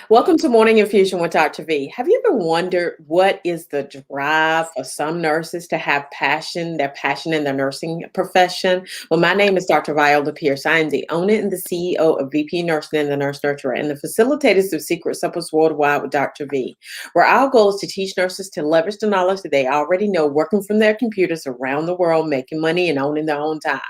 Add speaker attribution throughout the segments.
Speaker 1: Welcome to Morning Infusion with Dr. V. Have you ever wondered what is the drive for some nurses to have passion, their passion in their nursing profession? Well, my name is Dr. Viola Pierce. I am the owner and the CEO of VP Nursing and the Nurse Nurturer and the facilitators of Secret Suppers Worldwide with Dr. V, where our goal is to teach nurses to leverage the knowledge that they already know working from their computers around the world, making money and owning their own time.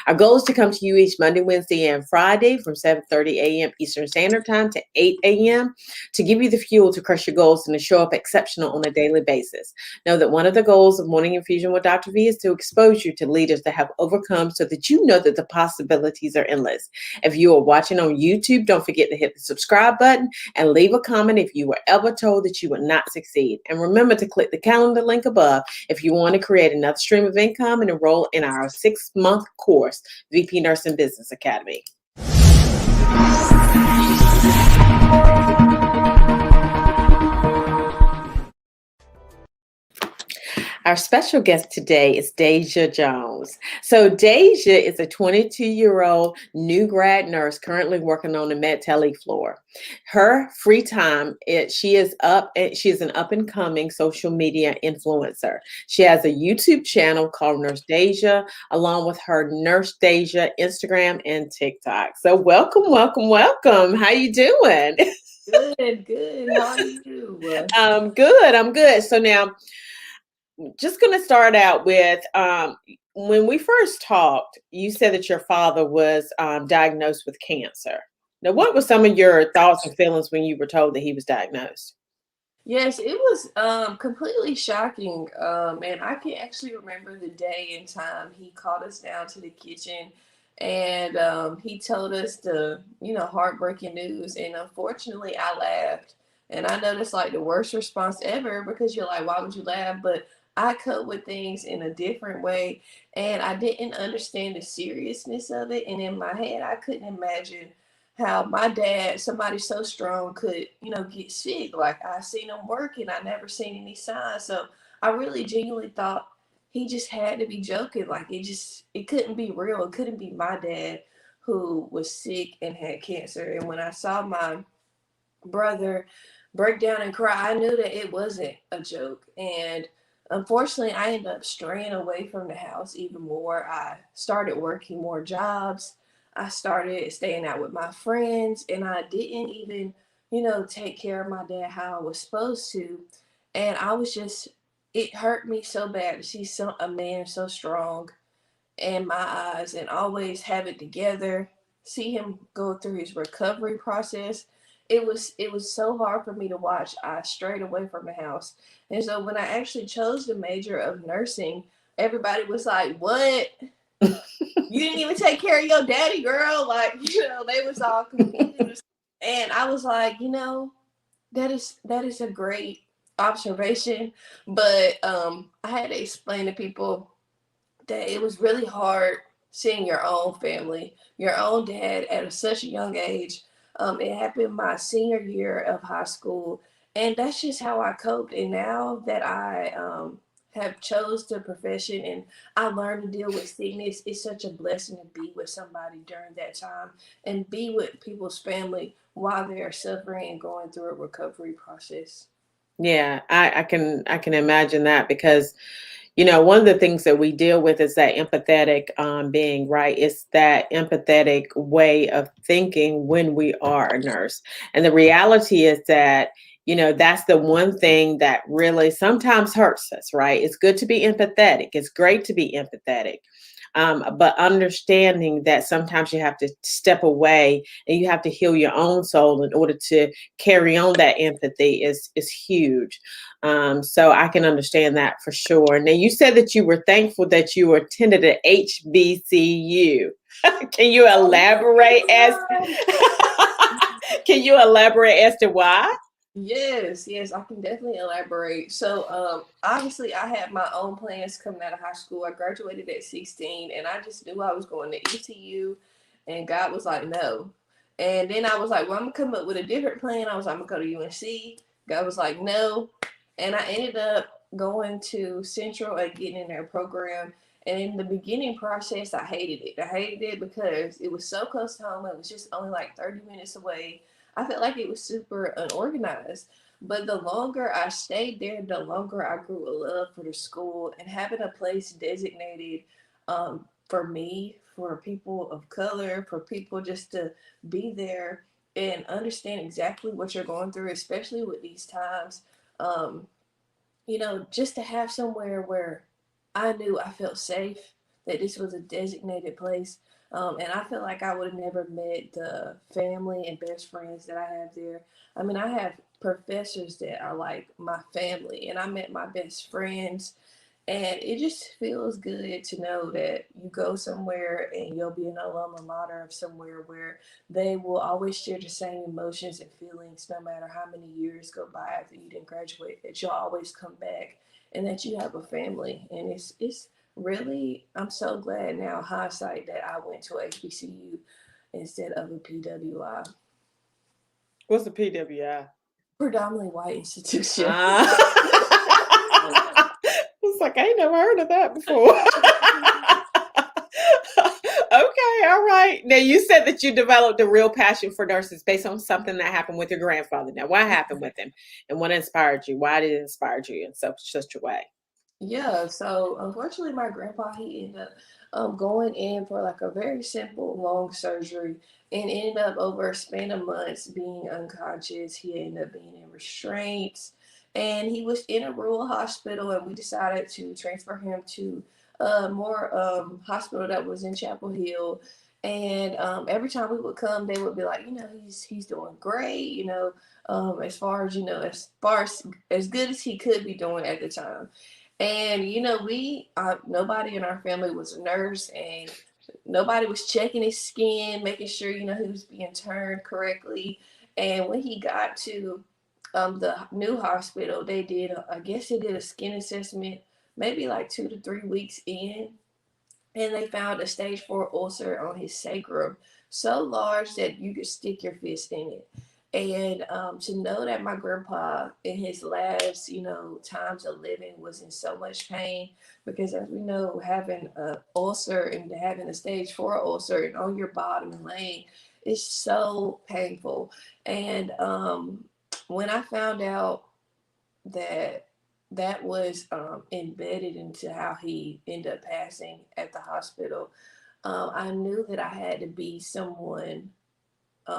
Speaker 1: Our goal is to come to you each Monday, Wednesday, and Friday from 7:30 a.m. Eastern Standard Time to 8 a.m. to give you the fuel to crush your goals and to show up exceptional on a daily basis. Know that one of the goals of Morning Infusion with Dr. V is to expose you to leaders that have overcome so that you know that the possibilities are endless. If you are watching on YouTube, don't forget to hit the subscribe button and leave a comment if you were ever told that you would not succeed. And remember to click the calendar link above if you want to create another stream of income and enroll in our 6-month course, VP Nursing Business Academy. Our special guest today is Deja Jones. So Deja is a 22-year-old new grad nurse currently working on the med tele floor. Her free time, she is an up-and-coming social media influencer. She has a YouTube channel called Nurse Deja, along with her Nurse Deja Instagram and TikTok. So welcome, welcome, welcome. How you doing?
Speaker 2: Good, good. How are you?
Speaker 1: I'm good. I'm good. So now, just going to start out with when we first talked, you said that your father was diagnosed with cancer. Now, what were some of your thoughts and feelings when you were told that he was diagnosed?
Speaker 2: Yes, it was completely shocking. And I can actually remember the day and time he called us down to the kitchen and he told us the, heartbreaking news. And unfortunately, I laughed. And I know that's like the worst response ever because you're like, why would you laugh? But I cope with things in a different way. And I didn't understand the seriousness of it. And in my head, I couldn't imagine how my dad, somebody so strong, could, get sick. Like I seen him working, I never seen any signs. So I really genuinely thought he just had to be joking. Like it couldn't be real. It couldn't be my dad who was sick and had cancer. And when I saw my brother break down and cry, I knew that it wasn't a joke. And unfortunately, I ended up straying away from the house even more. I started working more jobs. I started staying out with my friends, and I didn't even, take care of my dad how I was supposed to. And I was just, it hurt me so bad to see a man so strong in my eyes and always have it together, see him go through his recovery process. It was so hard for me to watch. I strayed away from the house. And so when I actually chose the major of nursing, everybody was like, "What? You didn't even take care of your daddy, girl." Like, they was all confused. And I was like, that is a great observation. But I had to explain to people that it was really hard seeing your own family, your own dad at such a young age. It happened my senior year of high school, and that's just how I coped. And now that I have chose the profession and I learned to deal with sickness, it's such a blessing to be with somebody during that time and be with people's family while they are suffering and going through a recovery process.
Speaker 1: Yeah, I can imagine that because one of the things that we deal with is that empathetic being, right? It's that empathetic way of thinking when we are a nurse. And the reality is that, that's the one thing that really sometimes hurts us, right? It's good to be empathetic. It's great to be empathetic. But understanding that sometimes you have to step away and you have to heal your own soul in order to carry on that empathy is huge. So I can understand that for sure. Now you said that you were thankful that you attended an HBCU. Can you elaborate as can you elaborate as to why?
Speaker 2: Yes, yes, I can definitely elaborate. So, obviously, I had my own plans coming out of high school. I graduated at 16, and I just knew I was going to ECU, and God was like, no. And then I was like, well, I'm gonna come up with a different plan. I was like, I'm gonna go to UNC. God was like, no. And I ended up going to Central and getting in their program. And in the beginning process, I hated it. I hated it because it was so close to home. It was just only like 30 minutes away. I felt like it was super unorganized. But the longer I stayed there, the longer I grew a love for the school, and having a place designated for me, for people of color, for people just to be there and understand exactly what you're going through, especially with these times. Um, just to have somewhere where I knew I felt safe, that this was a designated place. And I feel like I would have never met the family and best friends that I have there. I mean, I have professors that are like my family, and I met my best friends, and it just feels good to know that you go somewhere and you'll be an alma mater of somewhere where they will always share the same emotions and feelings no matter how many years go by after you didn't graduate, that you'll always come back and that you have a family. And it's really, I'm so glad now, hindsight, that I went to HBCU instead of a PWI.
Speaker 1: What's the PWI?
Speaker 2: Predominantly white institution.
Speaker 1: It's like I ain't never heard of that before. Okay, all right. Now you said that you developed a real passion for nurses based on something that happened with your grandfather. Now, what happened with him, and what inspired you? Why did it inspire you in such a way?
Speaker 2: Yeah, so unfortunately, my grandpa, he ended up going in for like a very simple long surgery, and ended up over a span of months being unconscious. He ended up being in restraints, and he was in a rural hospital, and we decided to transfer him to a more hospital that was in Chapel Hill. And every time we would come, they would be like, he's doing great, as far as good as he could be doing at the time. And we nobody in our family was a nurse, and nobody was checking his skin, making sure he was being turned correctly. And when he got to the new hospital, I guess they did a skin assessment, maybe like 2 to 3 weeks in, and they found a stage 4 ulcer on his sacrum, so large that you could stick your fist in it. And to know that my grandpa in his last, times of living was in so much pain, because as we know, having an ulcer and having a stage 4 ulcer and on your bottom and laying is so painful. And when I found out that that was embedded into how he ended up passing at the hospital, I knew that I had to be someone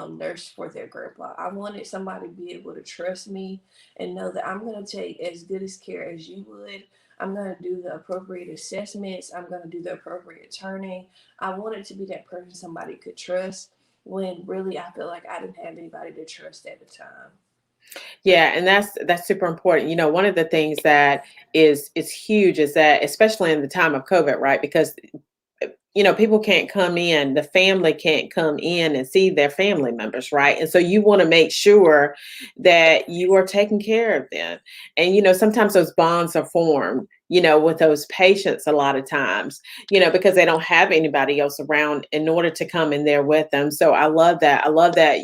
Speaker 2: nurse for their grandpa. I wanted somebody to be able to trust me and know that I'm going to take as good as care as you would. I'm going to do the appropriate assessments. I'm going to do the appropriate turning. I wanted to be that person somebody could trust, when really I feel like I didn't have anybody to trust at the time.
Speaker 1: Yeah, and that's super important. One of the things that is huge is that, especially in the time of COVID, right? Because people can't come in, the family can't come in and see their family members, right? And so you want to make sure that you are taking care of them. And sometimes those bonds are formed, with those patients a lot of times, because they don't have anybody else around in order to come in there with them. So I love that. I love that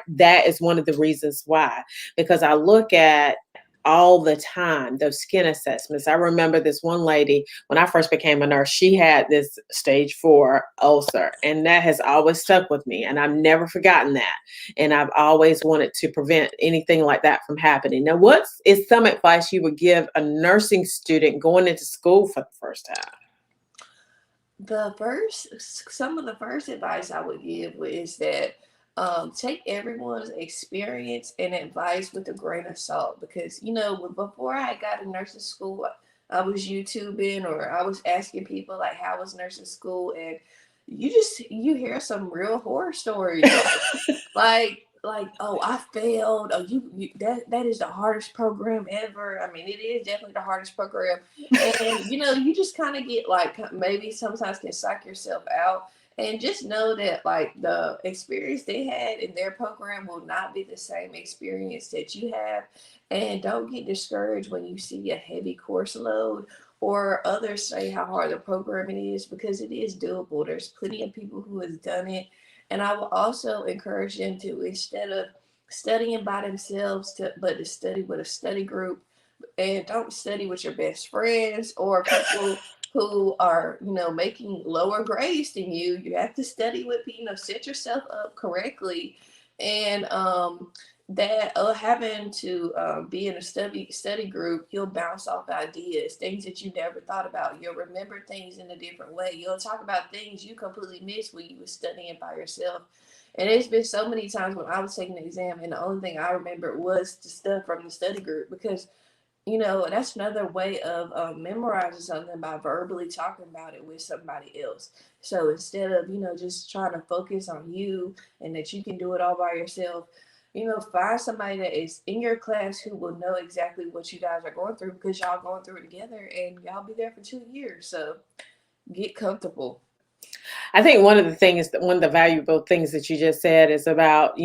Speaker 1: that is one of the reasons why, because I look at all the time those skin assessments. I remember this one lady when I first became a nurse, she had this stage 4 ulcer, and that has always stuck with me. And I've never forgotten that. And I've always wanted to prevent anything like that from happening. Now, what is some advice you would give a nursing student going into school for the first time?
Speaker 2: Some of the first advice I would give is that take everyone's experience and advice with a grain of salt, because before I got in nursing school, I was YouTubing, or I was asking people like, how was nursing school, and you hear some real horror stories, like, oh, I failed. Oh, that is the hardest program ever. I mean, it is definitely the hardest program. And you just kind of get like, maybe sometimes can psych yourself out, and just know that like the experience they had in their program will not be the same experience that you have. And don't get discouraged when you see a heavy course load, or others say how hard the programming is, because it is doable. There's plenty of people who has done it. And I will also encourage them to, instead of studying by themselves, but to study with a study group. And don't study with your best friends or people who are making lower grades than you. You have to study with, set yourself up correctly, And that having to be in a study group, you'll bounce off ideas, things that you never thought about. You'll remember things in a different way. You'll talk about things you completely missed when you were studying by yourself. And it's been so many times when I was taking the exam, and the only thing I remember was the stuff from the study group, because that's another way of memorizing something, by verbally talking about it with somebody else. So instead of, just trying to focus on you and that you can do it all by yourself, find somebody that is in your class who will know exactly what you guys are going through, because y'all going through it together and y'all be there for 2 years. So get comfortable.
Speaker 1: I think one of the things, one of the valuable things that you just said is about,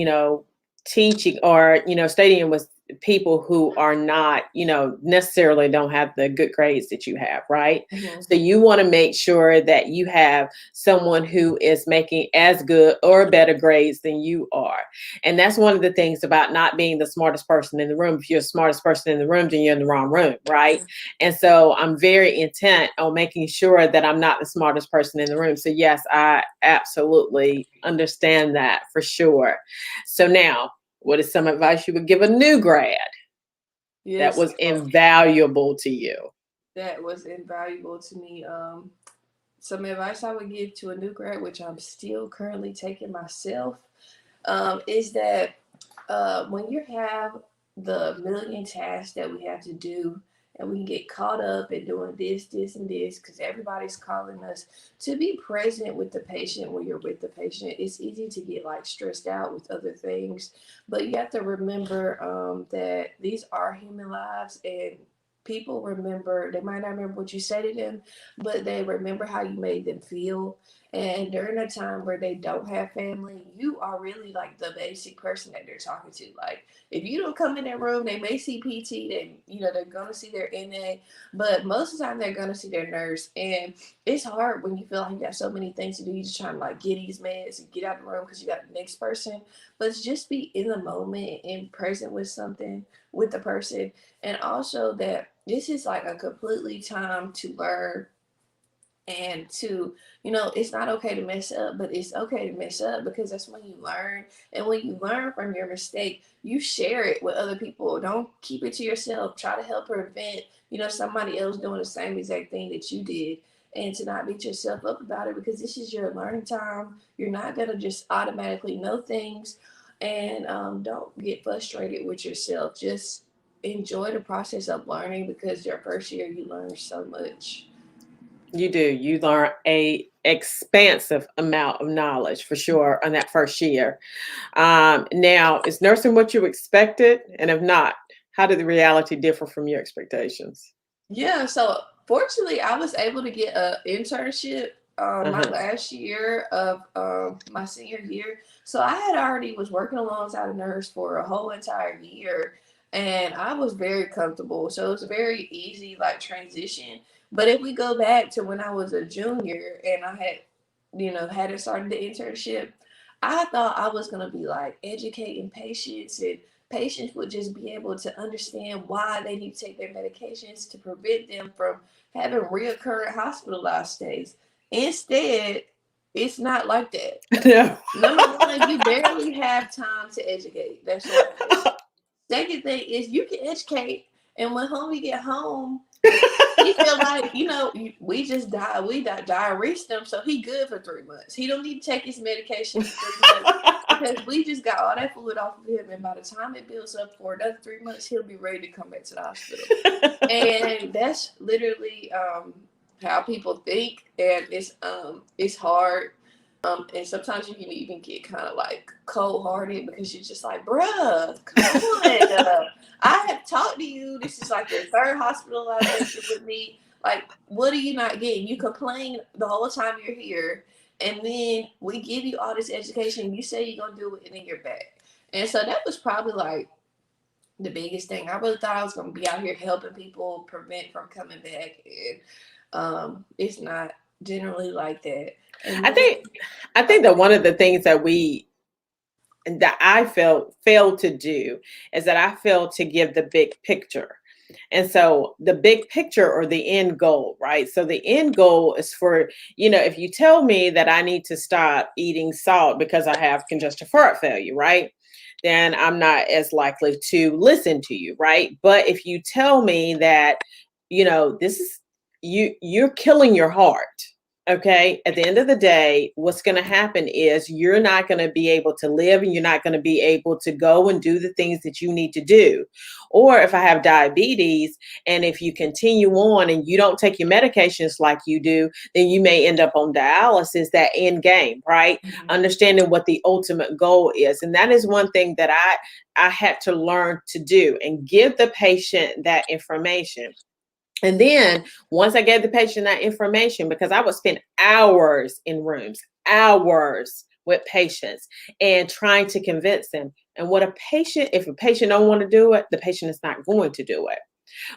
Speaker 1: teaching or, studying with people who are not, necessarily don't have the good grades that you have, right?
Speaker 2: Hmm.
Speaker 1: So you want to make sure that you have someone who is making as good or better grades than you are. And that's one of the things about not being the smartest person in the room. If you're the smartest person in the room, then you're in the wrong room, right? And so I'm very intent on making sure that I'm not the smartest person in the room. So yes, I absolutely understand that for sure. So now, what is some advice you would give a new grad that
Speaker 2: Yes,
Speaker 1: was invaluable to you?
Speaker 2: that was invaluable to me. Some advice I would give to a new grad, which I'm still currently taking myself, is that when you have the million tasks that we have to do, and we can get caught up in doing this, and this, because everybody's calling us to be present with the patient when you're with the patient. It's easy to get like stressed out with other things, but you have to remember that these are human lives, and people remember, they might not remember what you say to them, but they remember how you made them feel. And during a time where they don't have family, you are really like the basic person that they're talking to. Like, if you don't come in their room, they may see PT, then they're gonna see their NA, but most of the time they're gonna see their nurse. And it's hard when you feel like you got so many things to do. You just trying to like get these meds and get out of the room because you got the next person. But just be in the moment and present with something with the person. And also that this is like a completely time to learn, and to, it's not okay to mess up, but it's okay to mess up, because that's when you learn. And when you learn from your mistake, you share it with other people. Don't keep it to yourself. Try to help prevent, somebody else doing the same exact thing that you did. And to not beat yourself up about it, because this is your learning time. You're not going to just automatically know things. And don't get frustrated with yourself. Just enjoy the process of learning, because your first year you learn so much.
Speaker 1: You do. You learn a expansive amount of knowledge for sure on that first year. Now, is nursing what you expected? And if not, how did the reality differ from your expectations?
Speaker 2: Yeah, so fortunately, I was able to get a internship my
Speaker 1: Uh-huh.
Speaker 2: last year of my senior year. So I had already was working alongside a nurse for a whole entire year, and I was very comfortable. So it was a very easy like transition. But if we go back to when I was a junior and I had, hadn't started the internship, I thought I was gonna be like educating patients, and patients would just be able to understand why they need to take their medications to prevent them from having reoccurring hospitalized stays. Instead, it's not like that.
Speaker 1: No.
Speaker 2: Number one, you barely have time to educate. That's one thing. Second thing is you can educate, and when homie get home, he feel like, we just died. We diarrhea him, so he good for 3 months. He don't need to take his medication for 3 months, because we just got all that fluid off of him, and by the time it builds up for another 3 months, he'll be ready to come back to the hospital. And that's literally how people think, and it's hard. And sometimes you can even get kind of like cold hearted, because you're just like, bruh, come on. I have talked to you. This is like your third hospitalization with me. Like, what are you not getting? You complain the whole time you're here, and then we give you all this education. You say you're gonna do it, and then you're back. And so that was probably like the biggest thing. I really thought I was gonna be out here helping people prevent from coming back, and it's not generally like that. And
Speaker 1: I
Speaker 2: then,
Speaker 1: think I think that one of the things that I felt failed to do is that I failed to give the big picture. And so the big picture or the end goal, right? So the end goal is for, if you tell me that I need to stop eating salt because I have congestive heart failure, right? then I'm not as likely to listen to you, right? But if you tell me that, this is you're killing your heart. Okay. At the end of the day, what's going to happen is you're not going to be able to live and you're not going to be able to go and do the things that you need to do. Or if I have diabetes and if you continue on and you don't take your medications like you do, then you may end up on dialysis, that end game, right?
Speaker 2: Mhm.
Speaker 1: Understanding what the ultimate goal is. And that is one thing that I had to learn to do and give the patient that information. And then once I gave the patient that information, because I would spend hours in rooms, hours with patients and trying to convince them. And if a patient don't want to do it, the patient is not going to do it.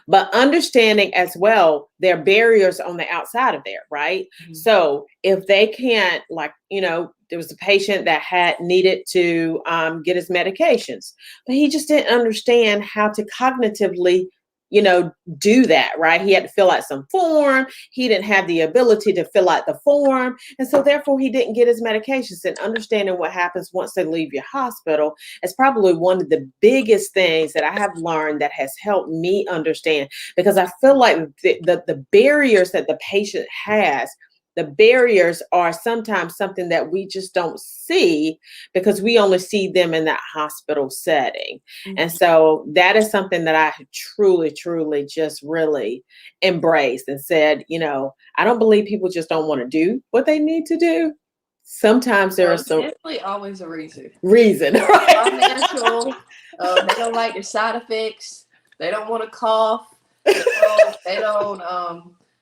Speaker 1: But understanding as well their barriers on the outside of there, right?
Speaker 2: Mhm.
Speaker 1: So if they can't, like, there was a patient that had needed to get his medications, but he just didn't understand how to cognitively, you know, do that, right? He had to fill out some form. He didn't have the ability to fill out the form. And so therefore he didn't get his medications. And understanding what happens once they leave your hospital is probably one of the biggest things that I have learned that has helped me understand, because I feel like the barriers that the patient has, the barriers are sometimes something that we just don't see because we only see them in that hospital setting. And
Speaker 2: Mhm.
Speaker 1: so that is something that I truly, truly just really embraced and said, I don't believe people just don't want to do what they need to do. Sometimes there are
Speaker 2: Well, it's
Speaker 1: some
Speaker 2: definitely always a reason.
Speaker 1: reason, right?
Speaker 2: Financial. They don't like the side effects. They don't want to cough. They don't. They don't.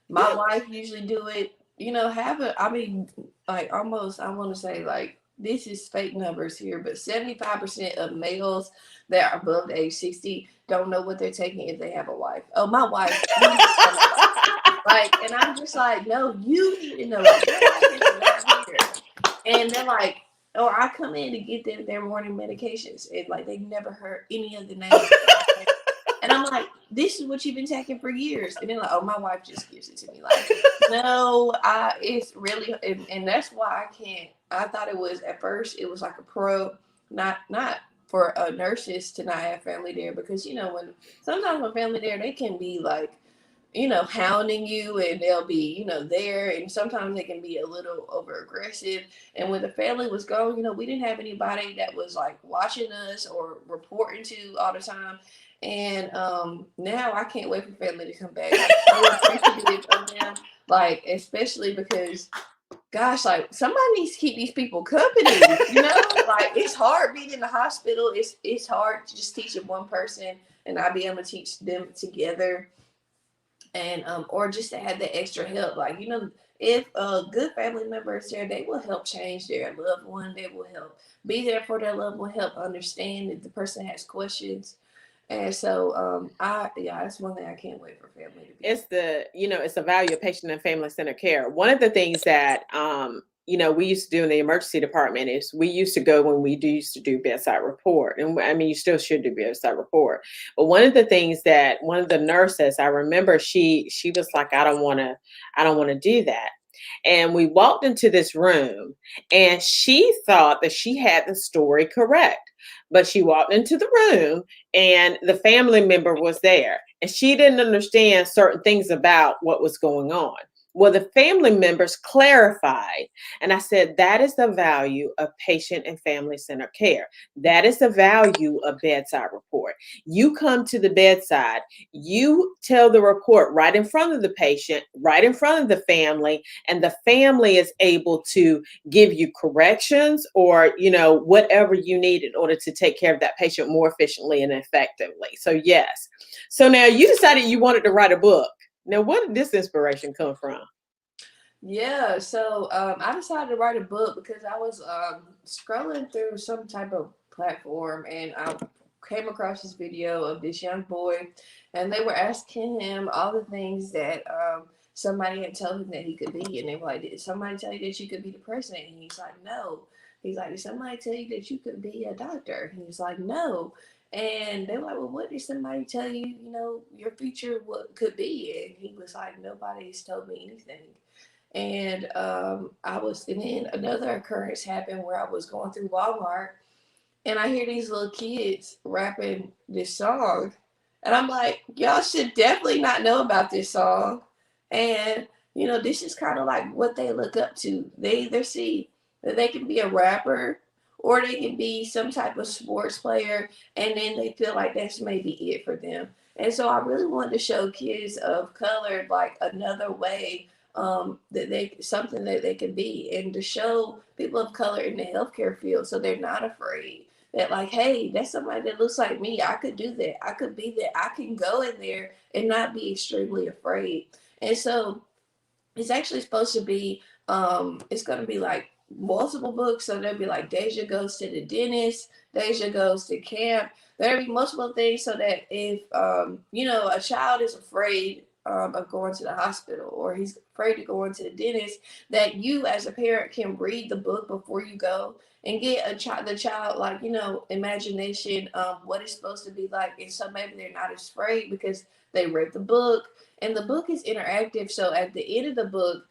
Speaker 2: My wife usually do it. Have a. I mean, like almost. I want to say like this is fake numbers here, but 75% of males that are above the age 60 don't know what they're taking if they have a wife. Oh, my wife. You need to tell my wife. Like, and I'm just like, no, you need to know. Like, your wife is not here. And they're like, or I come in to get them their morning medications, and like they've never heard any of the names. And I'm like, this is what you've been taking for years. And they're like, oh, my wife just gives it to me. Like, no, it's really, and that's why I can't. I thought it was at first, it was like a pro, not for nurses to not have family there, because when sometimes when family there, they can be like, hounding you, and they'll be, there. And sometimes they can be a little over aggressive. And when the family was gone, we didn't have anybody that was like watching us or reporting to all the time. And now I can't wait for family to come back. I'm so appreciative of them, like, especially because, gosh, like somebody needs to keep these people company. Like it's hard being in the hospital. It's hard to just teach one person and not be able to teach them together, and or just to have that extra help. Like, if a good family member is there, they will help change their loved one. They will help be there for their loved one, help understand if the person has questions. And so I yeah, that's one thing I can't wait for family to be.
Speaker 1: It's the value of patient and family centered care. One of the things that we used to do in the emergency department is we used to go when we used to do bedside report. And I mean, you still should do bedside report. But one of the things that one of the nurses, I remember, she was like, I don't want to do that. And we walked into this room and she thought that she had the story correct. But she walked into the room and the family member was there and she didn't understand certain things about what was going on. Well, the family members clarified, and I said, that is the value of patient and family centered care. That is the value of bedside report. You come to the bedside, you tell the report right in front of the patient, right in front of the family, and the family is able to give you corrections or whatever you need in order to take care of that patient more efficiently and effectively. So yes. So now you decided you wanted to write a book. Now, where did this inspiration come from?
Speaker 2: Yeah, so I decided to write a book because I was scrolling through some type of platform, and I came across this video of this young boy, and they were asking him all the things that somebody had told him that he could be. And they were like, did somebody tell you that you could be the president? And he's like, no. He's like, did somebody tell you that you could be a doctor? And he's like, no. And they were like, well, what did somebody tell you, your future what could be? And he was like, nobody's told me anything. And and then another occurrence happened where I was going through Walmart, and I hear these little kids rapping this song, and I'm like, y'all should definitely not know about this song. And this is kind of like what they look up to. They either see that they can be a rapper or they can be some type of sports player, and then they feel like that's maybe it for them. And so I really wanted to show kids of color like another way, that they something that they can be, and to show people of color in the healthcare field so they're not afraid that, like, hey, that's somebody that looks like me. I could do that. I could be that. I can go in there and not be extremely afraid. And so it's actually supposed to be, it's going to be like multiple books. So there'll be like Deja goes to the dentist, Deja goes to camp. There'll be multiple things so that if a child is afraid of going to the hospital, or he's afraid to go into the dentist, that you as a parent can read the book before you go and get the child, like, imagination, what it's supposed to be like. And so maybe they're not as afraid because they read the book, and the book is interactive. So at the end of the book,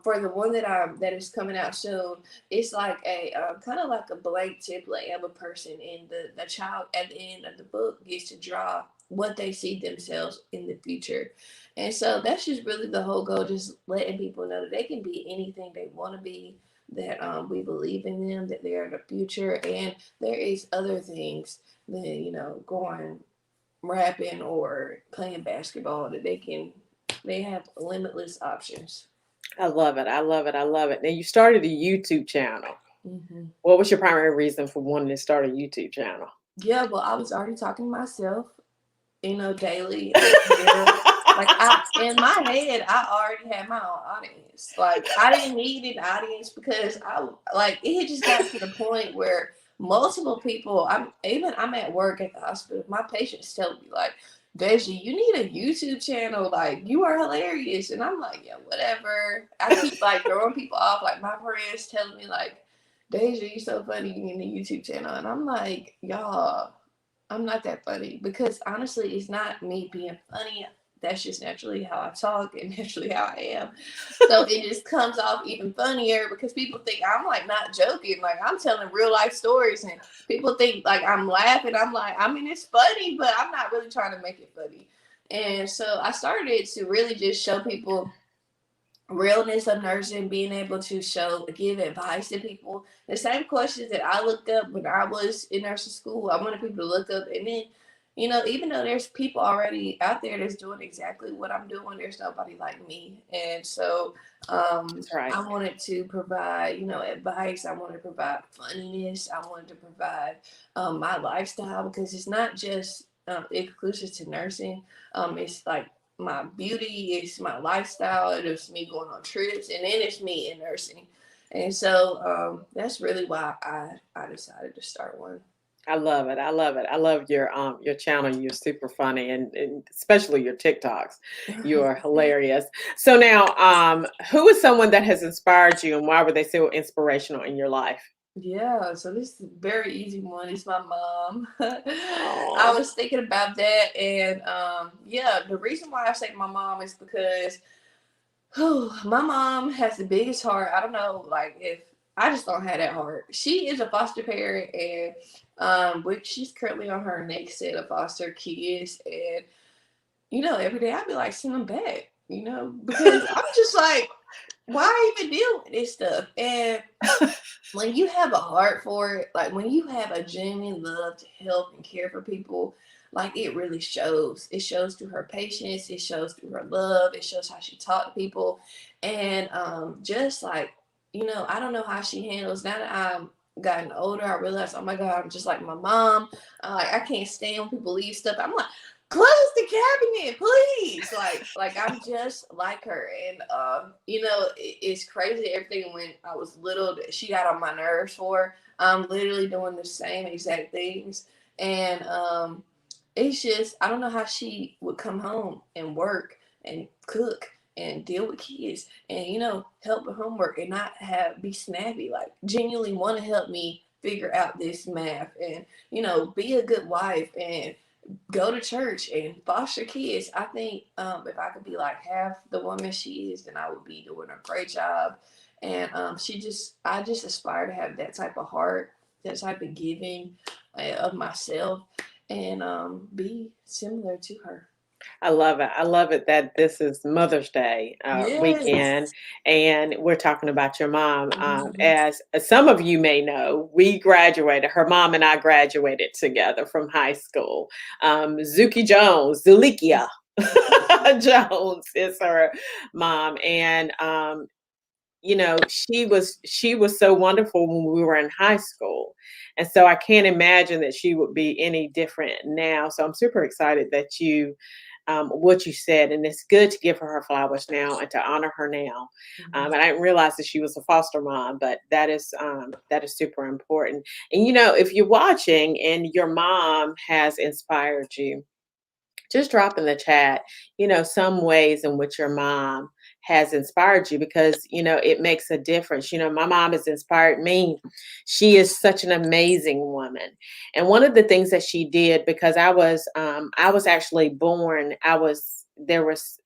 Speaker 2: for the one that is coming out soon, it's like a kind of like a blank template of a person, and the child at the end of the book gets to draw what they see themselves in the future. And so that's just really the whole goal, just letting people know that they can be anything they want to be, that we believe in them, that they're the future, and there is other things than going rapping or playing basketball, that they have limitless options.
Speaker 1: I love it. I love it. I love it. Now you started a YouTube channel.
Speaker 2: Hmm.
Speaker 1: What was your primary reason for wanting to start a YouTube channel?
Speaker 2: Yeah, well, I was already talking to myself, daily on the mirror. Like, I in my head, I already had my own audience. Like, I didn't need an audience because I like it had just got to the point where multiple people. I'm at work at the hospital. My patients tell me like, Deja, you need a YouTube channel. Like, you are hilarious, and I'm like, yeah, whatever. I keep like throwing people off. Like, my friends telling me like, Deja, you so funny. You need a YouTube channel, and I'm like, y'all, I'm not that funny, because honestly, it's not me being funny. That's just naturally how I talk and naturally how I am. So it just comes off even funnier because people think I'm like not joking. Like, I'm telling real life stories, and people think like I'm laughing. I'm like, I mean, it's funny, but I'm not really trying to make it funny. And so I started to really just show people realness of nursing, being able to give advice to people. The same questions that I looked up when I was in nursing school, I wanted people to look up. And then, even though there's people already out there that's doing exactly what I'm doing, there's nobody like me. And so
Speaker 1: That's right.
Speaker 2: I wanted to provide, advice. I wanted to provide funniness. I wanted to provide my lifestyle, because it's not just exclusive to nursing. It's like my beauty, it's my lifestyle, it's me going on trips, and then it's me in nursing. And so that's really why I decided to start one.
Speaker 1: I love it. I love it. I love your channel. You're super funny, and especially your TikToks. You are hilarious. So now, who is someone that has inspired you, and why were they so inspirational in your life?
Speaker 2: Yeah, so this is a very easy one. It's my mom. I
Speaker 1: Oh,
Speaker 2: was thinking about that, and yeah, the reason why I say my mom is because my mom has the biggest heart. I don't know, like, if I just don't have that heart. She is a foster parent, and which she's currently on her next set of foster kids. And every day I'd be like, send them back, because I'm just like, why even deal with this stuff? And when you have a heart for it, like when you have a genuine love to help and care for people, like, it really shows. It shows through her patience, it shows through her love, it shows how she taught to people. And just like, I don't know how she handles, now that I'm gotten older, I realize, oh my God, I'm just like my mom. Like, I can't stand when people leave stuff. I'm like, close the cabinet, please. Like I'm just like her. And it's crazy, everything when I was little that she got on my nerves for. I'm literally doing the same exact things. And it's just, I don't know how she would come home and work and cook and deal with kids and help with homework and not be snappy, like genuinely want to help me figure out this math, and be a good wife and go to church and foster kids. I think if I could be like half the woman she is, then I would be doing a great job. And I just aspire to have that type of heart. that type of giving of myself, and be similar to her.
Speaker 1: I love it. I love it that this is Mother's Day weekend,
Speaker 2: Yes.
Speaker 1: and we're talking about your mom.
Speaker 2: Mhm.
Speaker 1: As some of you may know, we graduated. Her mom and I graduated together from high school. Zuki Jones, Zulikia Jones is her mom, and she was so wonderful when we were in high school. And so I can't imagine that she would be any different now. So I'm super excited that what you said, and it's good to give her flowers now and to honor her now.
Speaker 2: Mhm.
Speaker 1: And I didn't realize that she was a foster mom, but that is super important. And if you're watching and your mom has inspired you, just drop in the chat, some ways in which your mom has inspired you, because it makes a difference. My mom has inspired me. She is such an amazing woman. And one of the things that she did, because I was actually born, there was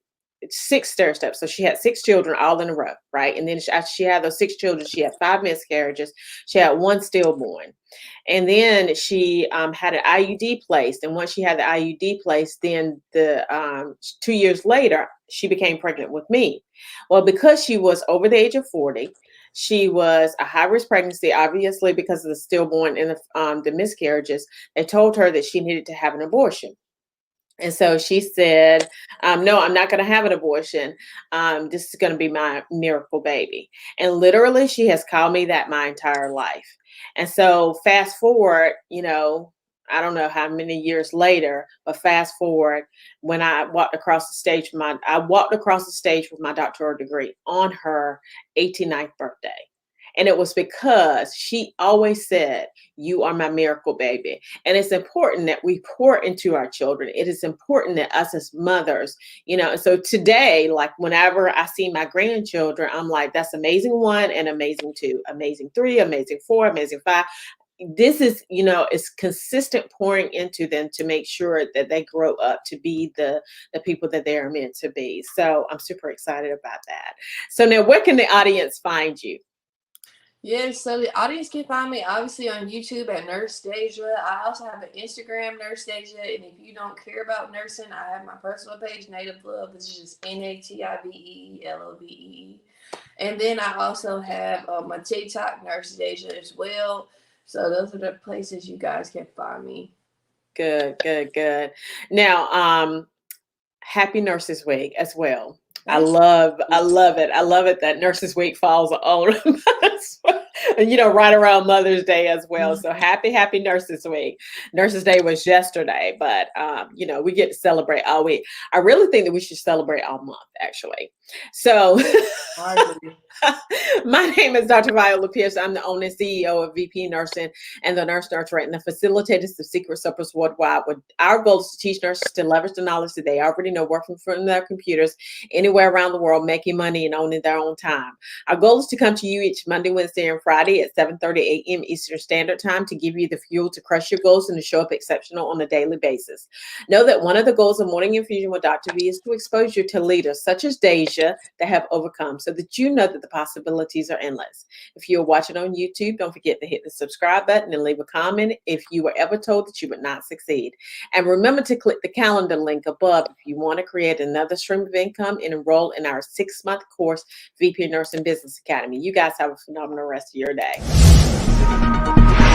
Speaker 1: six stair steps. So she had six children all in a row, right? And then after she had those six children, she had five miscarriages. She had one stillborn. And then she had an IUD placed. And once she had the IUD placed, then 2 years later, she became pregnant with me. Well, because she was over the age of 40, she was a high risk pregnancy, obviously, because of the stillborn and the miscarriages. They told her that she needed to have an abortion. And so she said, no, I'm not going to have an abortion. This is going to be my miracle baby. And literally, she has called me that my entire life. And so, fast forward, I don't know how many years later, but fast forward when I walked across the stage with my doctoral degree on her 89th birthday. And it was because she always said, "You are my miracle baby." And it's important that we pour into our children. It is important that us as mothers, and so today, like whenever I see my grandchildren, I'm like, that's amazing one and amazing two, amazing three, amazing four, amazing five. This is, it's consistent pouring into them to make sure that they grow up to be the people that they are meant to be. So I'm super excited about that. So now, where can the audience find you?
Speaker 2: Yes, so the audience can find me obviously on YouTube at Nurse Deja. I also have an Instagram, Nurse Deja, and if you don't care about nursing, I have my personal page, Native Love. This is just NATIVELOVEE. And then I also have my TikTok, Nurse Deja, as well. So those are the places you guys can find me.
Speaker 1: Good, good, good. Now, happy Nurses Week as well. I
Speaker 2: Thanks.
Speaker 1: love, I love it. I love it that Nurses Week falls on, right around Mother's Day as well. So happy Nurses Week. Nurses Day was yesterday, but we get to celebrate all week. I really think that we should celebrate all month, actually. So
Speaker 2: I agree.
Speaker 1: my name is Dr. Viola Pierce. I'm the owner and CEO of VP Nursing and the Nurse Nurturer and the facilitators of Secret Suppers Worldwide. With our goal is to teach nurses to leverage the knowledge that they already know, working from their computers anywhere around the world, making money and owning their own time. Our goal is to come to you each Monday, Wednesday, and Friday at 7:30 a.m. Eastern Standard Time to give you the fuel to crush your goals and to show up exceptional on a daily basis. Know that one of the goals of Morning Infusion with Dr. V is to expose you to leaders such as Deja that have overcome, so that you know that the possibilities are endless. If you're watching on YouTube, don't forget to hit the subscribe button and leave a comment if you were ever told that you would not succeed. And remember to click the calendar link above if you want to create another stream of income and enroll in our 6-month course, VP Nursing Business Academy. You guys have a phenomenal rest of your day.